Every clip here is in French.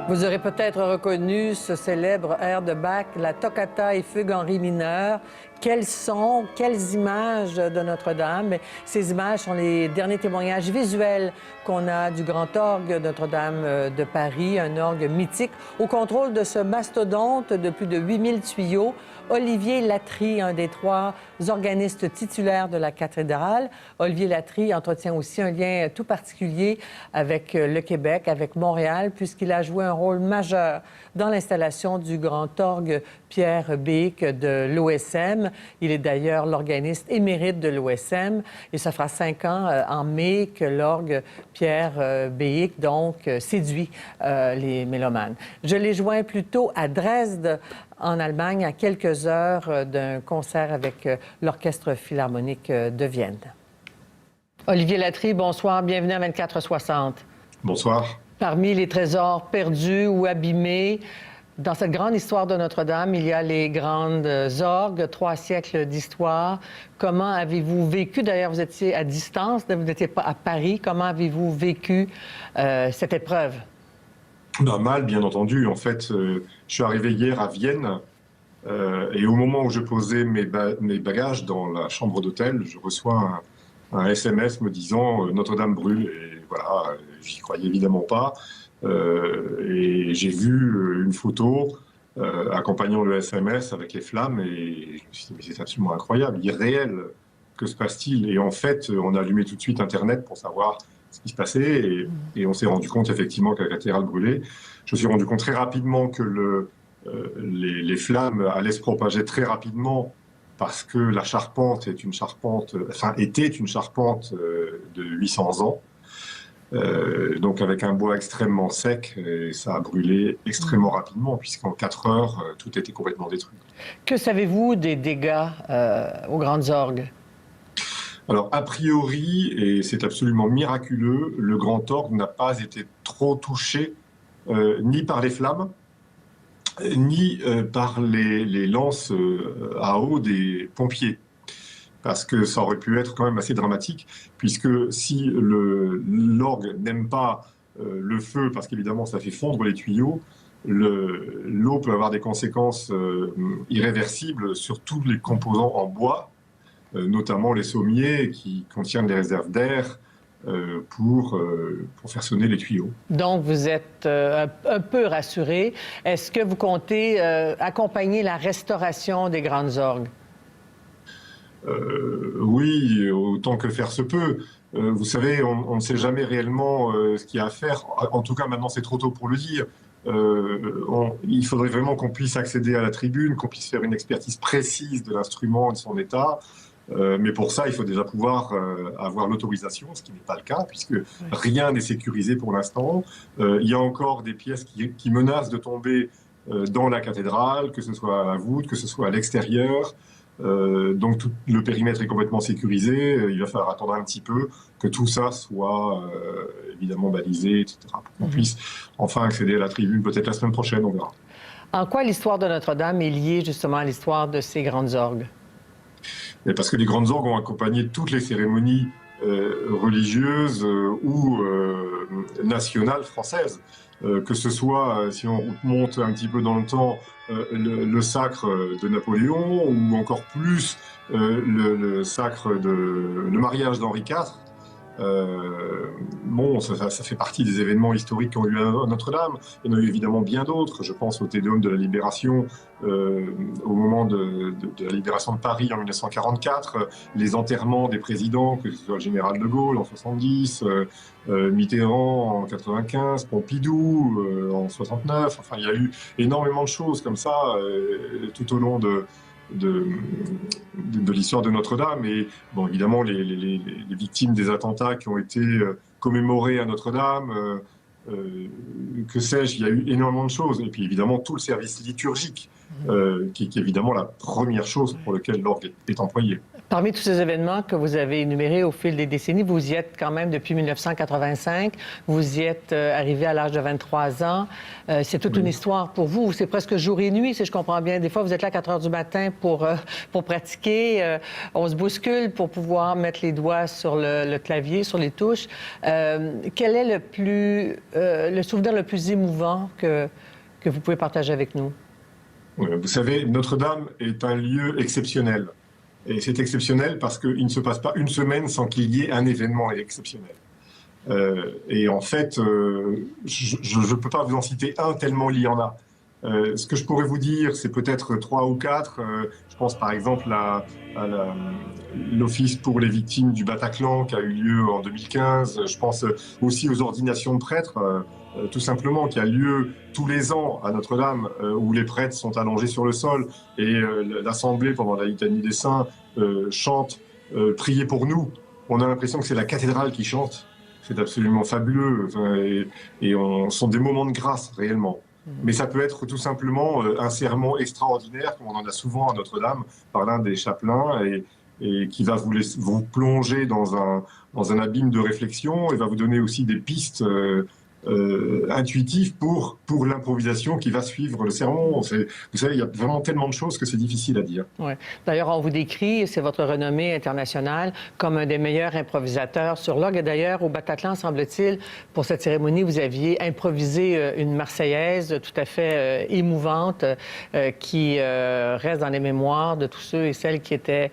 Vous aurez peut-être reconnu ce célèbre air de Bach, la Toccata et fugue en ré mineur. Quels sons, quelles images de Notre-Dame. Ces images sont les derniers témoignages visuels qu'on a du grand orgue Notre-Dame de Paris, un orgue mythique. Au contrôle de ce mastodonte de plus de 8000 tuyaux, Olivier Latry, un des 3 organistes titulaires de la cathédrale. Olivier Latry entretient aussi un lien tout particulier avec le Québec, avec Montréal, puisqu'il a joué un rôle majeur dans l'installation du grand orgue Pierre Béhic de l'OSM. Il est d'ailleurs l'organiste émérite de l'OSM et ça fera 5 ans en mai que l'orgue Pierre Béhic, donc, séduit les mélomanes. Je l'ai joint plus tôt à Dresde, en Allemagne, à quelques heures d'un concert avec l'Orchestre philharmonique de Vienne. Olivier Latry, bonsoir, bienvenue à 24-60. Bonsoir. Parmi les trésors perdus ou abîmés, dans cette grande histoire de Notre-Dame, il y a les grandes orgues, 3 siècles d'histoire. Comment avez-vous vécu, d'ailleurs vous étiez à distance, vous n'étiez pas à Paris, comment avez-vous vécu cette épreuve? Mal, bien entendu. En fait, je suis arrivé hier à Vienne et au moment où je posais mes bagages dans la chambre d'hôtel, je reçois un SMS me disant Notre-Dame brûle. Et voilà, j'y croyais évidemment pas. Et j'ai vu une photo accompagnant le SMS avec les flammes et je me suis dit, mais c'est absolument incroyable, irréel, que se passe-t-il? Et en fait, on a allumé tout de suite Internet pour savoir ce qui se passait et on s'est rendu compte effectivement que la cathédrale brûlait. Je me suis rendu compte très rapidement que les flammes allaient se propager très rapidement parce que la charpente était une charpente de 800 ans. Donc avec un bois extrêmement sec, et ça a brûlé extrêmement rapidement, puisqu'en 4 heures, tout était complètement détruit. Que savez-vous des dégâts aux grandes orgues? Alors, a priori, et c'est absolument miraculeux, le grand orgue n'a pas été trop touché ni par les flammes, ni par les lances à eau des pompiers. Parce que ça aurait pu être quand même assez dramatique, puisque si l'orgue n'aime pas le feu, parce qu'évidemment ça fait fondre les tuyaux, l'eau peut avoir des conséquences irréversibles sur tous les composants en bois, notamment les sommiers qui contiennent des réserves d'air pour faire sonner les tuyaux. Donc vous êtes un peu rassuré. Est-ce que vous comptez accompagner la restauration des grandes orgues? Oui, autant que faire se peut. Vous savez, on ne sait jamais réellement ce qu'il y a à faire. En tout cas, maintenant, c'est trop tôt pour le dire. Il faudrait vraiment qu'on puisse accéder à la tribune, qu'on puisse faire une expertise précise de l'instrument et de son état. Mais pour ça, il faut déjà pouvoir avoir l'autorisation, ce qui n'est pas le cas, puisque rien n'est sécurisé pour l'instant. Il y a encore des pièces qui menacent de tomber dans la cathédrale, que ce soit à la voûte, que ce soit à l'extérieur. Donc tout le périmètre est complètement sécurisé, il va falloir attendre un petit peu que tout ça soit évidemment balisé, etc. pour qu'on puisse enfin accéder à la tribune, peut-être la semaine prochaine, on verra. En quoi l'histoire de Notre-Dame est liée justement à l'histoire de ces grandes orgues? Mais parce que les grandes orgues ont accompagné toutes les cérémonies religieuses ou nationales françaises. Que ce soit, si on monte un petit peu dans le temps, le sacre de Napoléon ou encore plus le sacre le mariage d'Henri IV. Bon, ça fait partie des événements historiques qui ont eu à Notre-Dame. Il y en a eu évidemment bien d'autres. Je pense au Tédéum de la Libération au moment de la libération de Paris en 1944, les enterrements des présidents, que ce soit le général de Gaulle en 70, Mitterrand en 95, Pompidou en 69. Enfin, il y a eu énormément de choses comme ça tout au long de l'histoire de Notre-Dame. Et bon, évidemment, les victimes des attentats qui ont été commémorés à Notre-Dame, que sais-je, il y a eu énormément de choses. Et puis évidemment, tout le service liturgique qui est évidemment la première chose pour laquelle l'orgue est employé. Parmi tous ces événements que vous avez énumérés au fil des décennies, vous y êtes quand même depuis 1985. Vous y êtes arrivé à l'âge de 23 ans. C'est toute une histoire pour vous. C'est presque jour et nuit, si je comprends bien. Des fois, vous êtes là à 4 heures du matin pour pratiquer. On se bouscule pour pouvoir mettre les doigts sur le clavier, sur les touches. Quel est le souvenir le plus émouvant que vous pouvez partager avec nous? Vous savez, Notre-Dame est un lieu exceptionnel. Et c'est exceptionnel parce qu'il ne se passe pas une semaine sans qu'il y ait un événement exceptionnel. Et en fait, je ne peux pas vous en citer un tellement il y en a. Ce que je pourrais vous dire, c'est peut-être 3 ou 4. Je pense par exemple à l'Office pour les victimes du Bataclan qui a eu lieu en 2015. Je pense aussi aux ordinations de prêtres, tout simplement, qui a lieu tous les ans à Notre-Dame, où les prêtres sont allongés sur le sol et l'Assemblée, pendant la litanie des saints, chante « Priez pour nous ». On a l'impression que c'est la cathédrale qui chante. C'est absolument fabuleux. Enfin, sont des moments de grâce, réellement. Mais ça peut être tout simplement un sermon extraordinaire, comme on en a souvent à Notre-Dame, par l'un des chapelains, et qui va vous plonger dans un abîme de réflexion et va vous donner aussi des pistes intuitives pour l'improvisation qui va suivre le sermon. Vous savez, il y a vraiment tellement de choses que c'est difficile à dire. Ouais. D'ailleurs, on vous décrit, c'est votre renommée internationale, comme un des meilleurs improvisateurs sur l'orgue. Et d'ailleurs, au Bataclan, semble-t-il, pour cette cérémonie, vous aviez improvisé une Marseillaise tout à fait émouvante qui reste dans les mémoires de tous ceux et celles qui étaient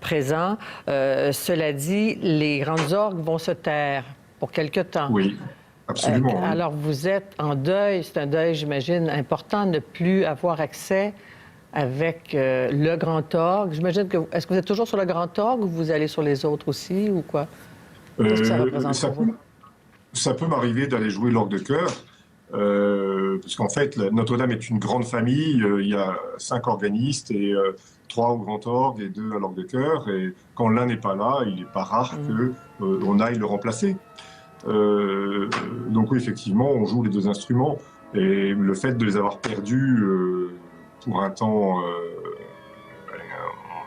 présents. Cela dit, les grandes orgues vont se taire pour quelque temps. Oui. Absolument. Oui. Alors, vous êtes en deuil. C'est un deuil, j'imagine, important de ne plus avoir accès avec le grand orgue. J'imagine que... Est-ce que vous êtes toujours sur le grand orgue ou vous allez sur les autres aussi ou quoi? Qu'est-ce que ça représente pour vous? Ça peut m'arriver d'aller jouer l'orgue de chœur, parce qu'en fait, Notre-Dame est une grande famille. Il y a 5 organistes et 3 au grand orgue et 2 à l'orgue de chœur. Et quand l'un n'est pas là, il n'est pas rare qu'on aille le remplacer. Donc oui, effectivement, on joue les 2 instruments et le fait de les avoir perdus pour un temps, on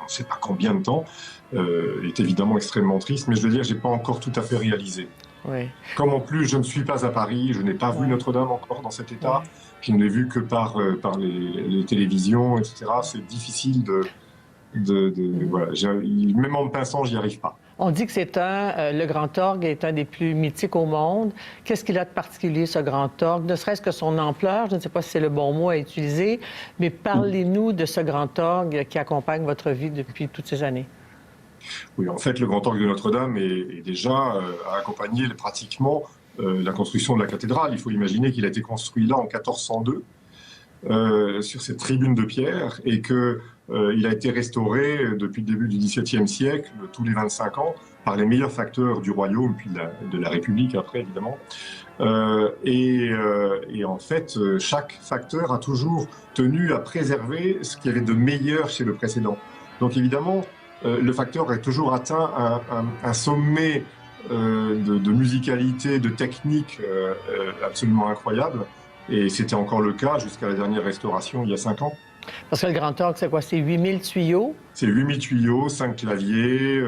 ne sait pas combien de temps, est évidemment extrêmement triste, mais je veux dire, je n'ai pas encore tout à fait réalisé. Oui. Comme en plus, je ne suis pas à Paris, je n'ai pas vu Notre-Dame encore dans cet état, je ne l'ai vu que par les télévisions, etc. C'est difficile voilà, même en me pinçant, j'y arrive pas. On dit que c'est le grand orgue est un des plus mythiques au monde. Qu'est-ce qu'il a de particulier, ce grand orgue? Ne serait-ce que son ampleur, je ne sais pas si c'est le bon mot à utiliser, mais parlez-nous de ce grand orgue qui accompagne votre vie depuis toutes ces années. Oui, en fait, le grand orgue de Notre-Dame est déjà a accompagné pratiquement la construction de la cathédrale. Il faut imaginer qu'il a été construit là en 1402, sur cette tribune de pierre, et qu'il a été restauré depuis le début du XVIIe siècle, tous les 25 ans, par les meilleurs facteurs du royaume, puis de la République après, évidemment. Et en fait, chaque facteur a toujours tenu à préserver ce qu'il y avait de meilleur chez le précédent. Donc évidemment, le facteur a toujours atteint un sommet de musicalité, de technique absolument incroyable. Et c'était encore le cas jusqu'à la dernière restauration, il y a 5 ans. Parce que le grand orgue, c'est quoi? C'est 8000 tuyaux? C'est 8000 tuyaux, 5 claviers,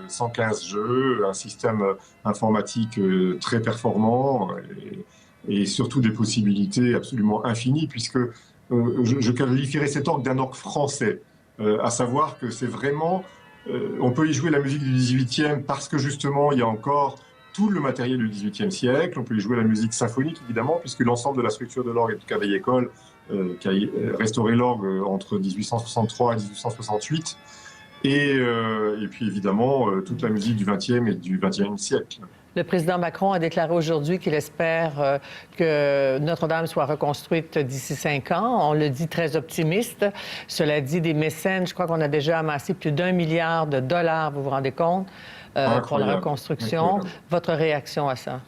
115 jeux, un système informatique très performant et surtout des possibilités absolument infinies, puisque je qualifierais cet orgue d'un orgue français, à savoir que c'est vraiment... on peut y jouer la musique du 18e parce que justement, il y a encore tout le matériel du XVIIIe siècle. On peut y jouer la musique symphonique, évidemment, puisque l'ensemble de la structure de l'orgue est de Cavaillé-École, qui a restauré l'orgue entre 1863 et 1868. Et puis, évidemment, toute la musique du XXe et du XXIe siècle. Le président Macron a déclaré aujourd'hui qu'il espère que Notre-Dame soit reconstruite d'ici 5 ans. On le dit très optimiste. Cela dit, des mécènes, je crois qu'on a déjà amassé plus d'1 milliard de dollars, vous vous rendez compte, pour la reconstruction. Incroyable. Votre réaction à ça?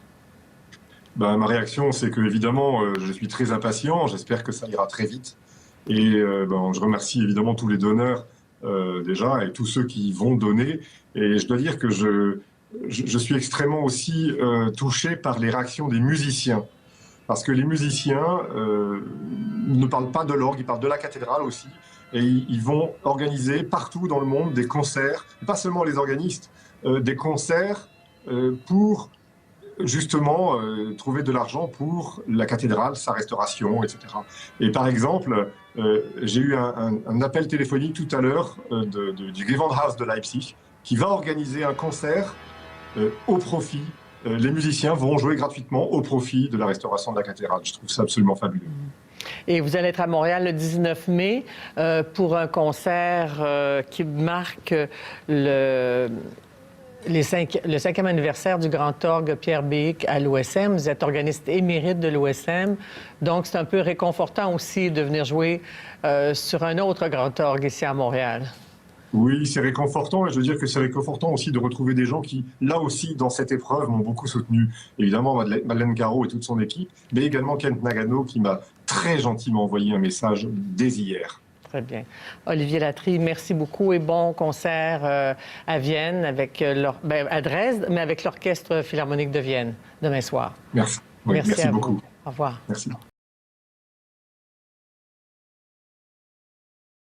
Ben, ma réaction, c'est que évidemment, je suis très impatient. J'espère que ça ira très vite. Et je remercie évidemment tous les donneurs déjà et tous ceux qui vont donner. Et je dois dire que je suis extrêmement aussi touché par les réactions des musiciens. parce que les musiciens ne parlent pas de l'orgue, ils parlent de la cathédrale aussi, et ils vont organiser partout dans le monde des concerts, pas seulement les organistes, des concerts pour justement trouver de l'argent pour la cathédrale, sa restauration, etc. Et par exemple, j'ai eu un appel téléphonique tout à l'heure du Gewandhaus de Leipzig qui va organiser un concert au profit. Les musiciens vont jouer gratuitement au profit de la restauration de la cathédrale. Je trouve ça absolument fabuleux. Et vous allez être à Montréal le 19 mai pour un concert qui marque le 5e anniversaire du grand orgue Pierre Béhic à l'OSM. Vous êtes organiste émérite de l'OSM. Donc, c'est un peu réconfortant aussi de venir jouer sur un autre grand orgue ici à Montréal. Oui, c'est réconfortant et je veux dire que c'est réconfortant aussi de retrouver des gens qui, là aussi, dans cette épreuve, m'ont beaucoup soutenu. Évidemment, Madeleine Caro et toute son équipe, mais également Kent Nagano qui m'a très gentiment envoyé un message dès hier. Très bien. Olivier Latry, merci beaucoup et bon concert à Vienne, à Dresde, mais avec l'Orchestre philharmonique de Vienne demain soir. Merci. Oui, merci beaucoup. Au revoir. Merci.